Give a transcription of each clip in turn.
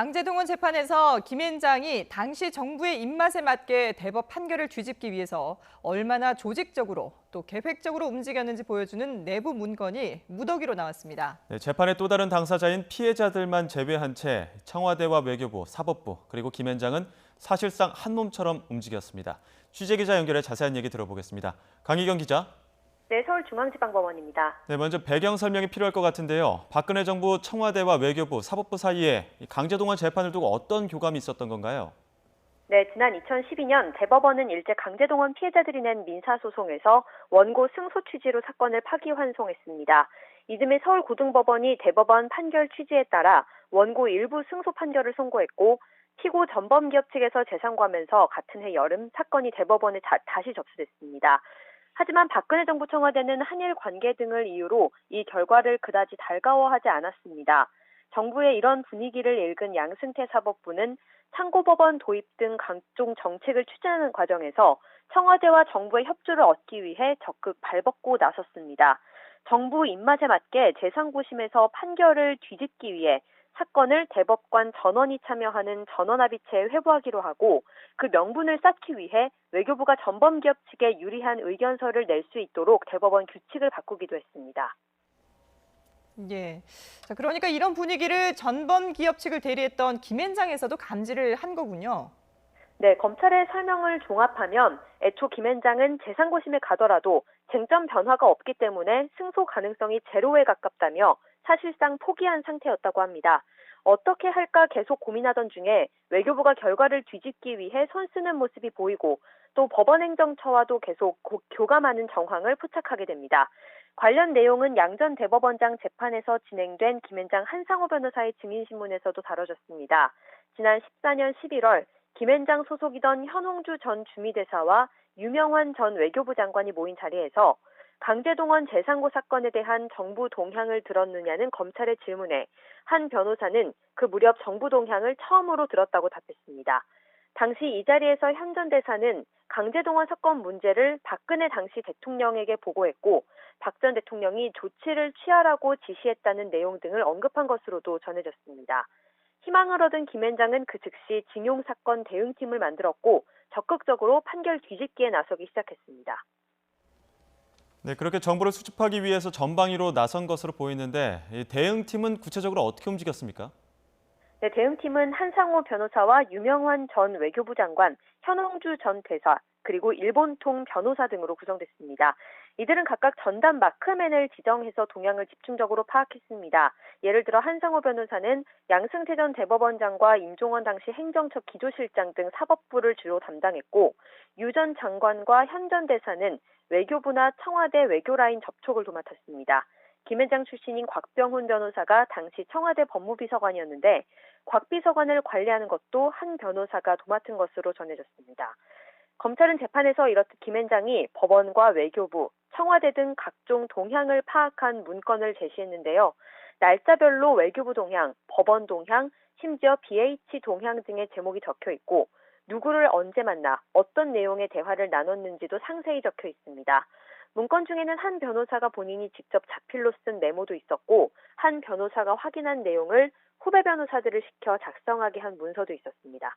강제동원 재판에서 김앤장이 당시 정부의 입맛에 맞게 대법 판결을 뒤집기 위해서 얼마나 조직적으로 또 계획적으로 움직였는지 보여주는 내부 문건이 무더기로 나왔습니다. 네, 재판의 또 다른 당사자인 피해자들만 제외한 채 청와대와 외교부, 사법부, 그리고 김앤장은 사실상 한 몸처럼 움직였습니다. 취재기자 연결해 자세한 얘기 들어보겠습니다. 강희경 기자. 네, 서울중앙지방법원입니다. 네, 먼저 배경 설명이 필요할 것 같은데요. 박근혜 정부 청와대와 외교부, 사법부 사이에 강제동원 재판을 두고 어떤 교감이 있었던 건가요? 네, 지난 2012년 대법원은 일제 강제동원 피해자들이 낸 민사소송에서 원고 승소 취지로 사건을 파기환송했습니다. 이듬해 서울고등법원이 대법원 판결 취지에 따라 원고 일부 승소 판결을 선고했고 피고 전범기업 측에서 재상고하면서 같은 해 여름 사건이 대법원에 다시 접수됐습니다. 하지만 박근혜 정부 청와대는 한일 관계 등을 이유로 이 결과를 그다지 달가워하지 않았습니다. 정부의 이런 분위기를 읽은 양승태 사법부는 상고법원 도입 등 각종 정책을 추진하는 과정에서 청와대와 정부의 협조를 얻기 위해 적극 발벗고 나섰습니다. 정부 입맛에 맞게 제3구심에서 판결을 뒤집기 위해 사건을 대법관 전원이 참여하는 전원합의체에 회부하기로 하고 그 명분을 쌓기 위해 외교부가 전범기업 측에 유리한 의견서를 낼 수 있도록 대법원 규칙을 바꾸기도 했습니다. 예. 자, 그러니까 이런 분위기를 전범 기업 측을 대리했던 김앤장에서도 감지를 한 거군요. 네, 검찰의 설명을 종합하면 애초 김앤장은 제3고심에 가더라도 쟁점 변화가 없기 때문에 승소 가능성이 제로에 가깝다며 사실상 포기한 상태였다고 합니다. 어떻게 할까 계속 고민하던 중에 외교부가 결과를 뒤집기 위해 손쓰는 모습이 보이고 또 법원행정처와도 계속 교감하는 정황을 포착하게 됩니다. 관련 내용은 양 전 대법원장 재판에서 진행된 김앤장 한상호 변호사의 증인신문에서도 다뤄졌습니다. 지난 14년 11월 김앤장 소속이던 현홍주 전 주미대사와 유명환 전 외교부 장관이 모인 자리에서 강제동원 재상고 사건에 대한 정부 동향을 들었느냐는 검찰의 질문에 한 변호사는 그 무렵 정부 동향을 처음으로 들었다고 답했습니다. 당시 이 자리에서 현 전 대사는 강제동원 사건 문제를 박근혜 당시 대통령에게 보고했고 박 전 대통령이 조치를 취하라고 지시했다는 내용 등을 언급한 것으로도 전해졌습니다. 희망을 얻은 김앤장은 그 즉시 징용사건 대응팀을 만들었고 적극적으로 판결 뒤집기에 나서기 시작했습니다. 네, 그렇게 정보를 수집하기 위해서 전방위로 나선 것으로 보이는데 이 대응팀은 구체적으로 어떻게 움직였습니까? 네, 대응팀은 한상호 변호사와 유명환 전 외교부 장관, 현홍주 전 대사, 그리고 일본통 변호사 등으로 구성됐습니다. 이들은 각각 전담 마크맨을 지정해서 동향을 집중적으로 파악했습니다. 예를 들어 한상호 변호사는 양승태 전 대법원장과 임종원 당시 행정처 기조실장 등 사법부를 주로 담당했고 유 전 장관과 현 전 대사는 외교부나 청와대 외교라인 접촉을 도맡았습니다. 김앤장 출신인 곽병훈 변호사가 당시 청와대 법무비서관이었는데 곽 비서관을 관리하는 것도 한 변호사가 도맡은 것으로 전해졌습니다. 검찰은 재판에서 이렇듯 김앤장이 법원과 외교부, 청와대 등 각종 동향을 파악한 문건을 제시했는데요. 날짜별로 외교부 동향, 법원 동향, 심지어 BH 동향 등의 제목이 적혀 있고 누구를 언제 만나 어떤 내용의 대화를 나눴는지도 상세히 적혀 있습니다. 문건 중에는 한 변호사가 본인이 직접 자필로 쓴 메모도 있었고 한 변호사가 확인한 내용을 후배 변호사들을 시켜 작성하게 한 문서도 있었습니다.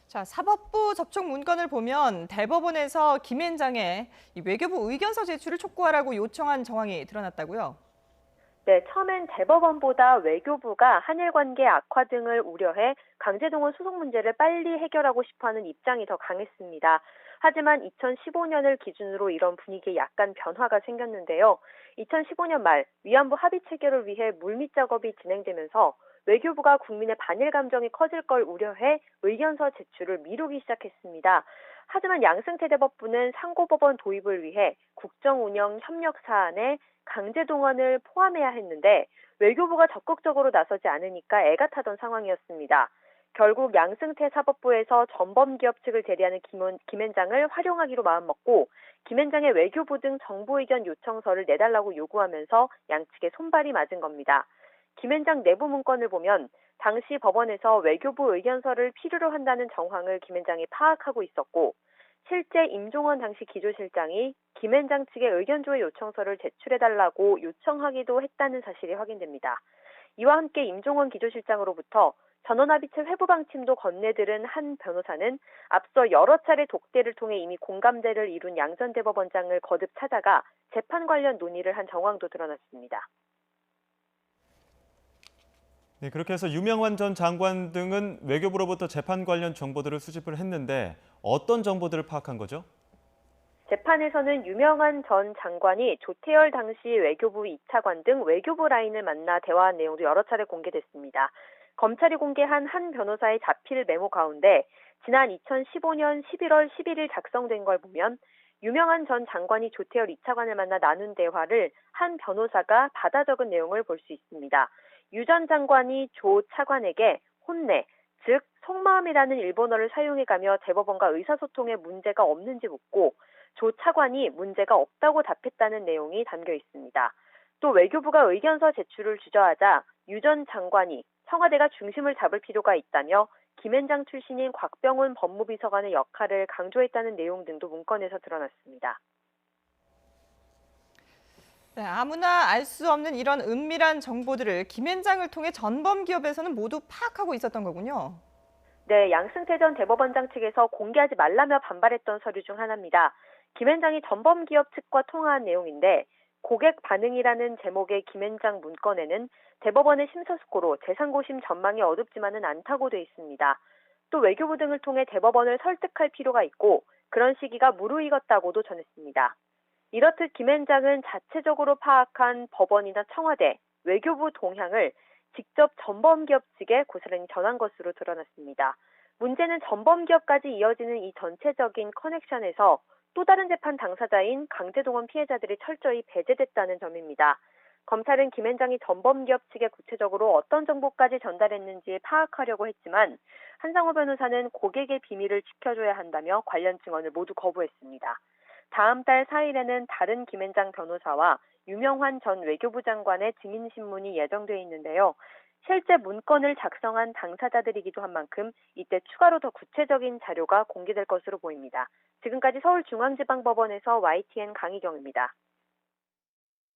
자, 사법부 접촉 문건을 보면 대법원에서 김앤장의 이 외교부 의견서 제출을 촉구하라고 요청한 정황이 드러났다고요? 네, 처음엔 대법원보다 외교부가 한일 관계 악화 등을 우려해 강제동원 소송 문제를 빨리 해결하고 싶어하는 입장이 더 강했습니다. 하지만 2015년을 기준으로 이런 분위기에 약간 변화가 생겼는데요. 2015년 말 위안부 합의 체결을 위해 물밑 작업이 진행되면서 외교부가 국민의 반일 감정이 커질 걸 우려해 의견서 제출을 미루기 시작했습니다. 하지만 양승태 대법부는 상고법원 도입을 위해 국정운영 협력 사안에 강제동원을 포함해야 했는데 외교부가 적극적으로 나서지 않으니까 애가 타던 상황이었습니다. 결국 양승태 사법부에서 전범기업 측을 대리하는 김앤장을 활용하기로 마음먹고 김앤장의 외교부 등 정부 의견 요청서를 내달라고 요구하면서 양측의 손발이 맞은 겁니다. 김앤장 내부 문건을 보면 당시 법원에서 외교부 의견서를 필요로 한다는 정황을 김앤장이 파악하고 있었고 실제 임종원 당시 기조실장이 김앤장 측의 의견조회 요청서를 제출해달라고 요청하기도 했다는 사실이 확인됩니다. 이와 함께 임종원 기조실장으로부터 전원합의체 회부 방침도 건네들은 한 변호사는 앞서 여러 차례 독대를 통해 이미 공감대를 이룬 양 전 대법원장을 거듭 찾아가 재판 관련 논의를 한 정황도 드러났습니다. 네, 그렇게 해서 유명환 전 장관 등은 외교부로부터 재판 관련 정보들을 수집을 했는데 어떤 정보들을 파악한 거죠? 재판에서는 유명한 전 장관이 조태열 당시 외교부 2차관 등 외교부 라인을 만나 대화한 내용도 여러 차례 공개됐습니다. 검찰이 공개한 한 변호사의 자필 메모 가운데 지난 2015년 11월 11일 작성된 걸 보면 유명한 전 장관이 조태열 2차관을 만나 나눈 대화를 한 변호사가 받아 적은 내용을 볼 수 있습니다. 유 전 장관이 조 차관에게 혼내, 즉 속마음이라는 일본어를 사용해가며 대법원과 의사소통에 문제가 없는지 묻고 조 차관이 문제가 없다고 답했다는 내용이 담겨 있습니다. 또 외교부가 의견서 제출을 주저하자 유 전 장관이 청와대가 중심을 잡을 필요가 있다며 김앤장 출신인 곽병훈 법무비서관의 역할을 강조했다는 내용 등도 문건에서 드러났습니다. 네, 아무나 알 수 없는 이런 은밀한 정보들을 김앤장을 통해 전범 기업에서는 모두 파악하고 있었던 거군요. 네, 양승태 전 대법원장 측에서 공개하지 말라며 반발했던 서류 중 하나입니다. 김앤장이 전범기업 측과 통화한 내용인데 고객 반응이라는 제목의 김앤장 문건에는 대법원의 심사숙고로 재상고심 전망이 어둡지만은 않다고 돼 있습니다. 또 외교부 등을 통해 대법원을 설득할 필요가 있고 그런 시기가 무르익었다고도 전했습니다. 이렇듯 김앤장은 자체적으로 파악한 법원이나 청와대, 외교부 동향을 직접 전범기업 측에 고스란히 전한 것으로 드러났습니다. 문제는 전범기업까지 이어지는 이 전체적인 커넥션에서 또 다른 재판 당사자인 강제동원 피해자들이 철저히 배제됐다는 점입니다. 검찰은 김앤장이 전범기업 측에 구체적으로 어떤 정보까지 전달했는지 파악하려고 했지만 한상호 변호사는 고객의 비밀을 지켜줘야 한다며 관련 증언을 모두 거부했습니다. 다음 달 4일에는 다른 김앤장 변호사와 유명환 전 외교부 장관의 증인신문이 예정돼 있는데요. 실제 문건을 작성한 당사자들이기도 한 만큼 이때 추가로 더 구체적인 자료가 공개될 것으로 보입니다. 지금까지 서울중앙지방법원에서 YTN 강희경입니다.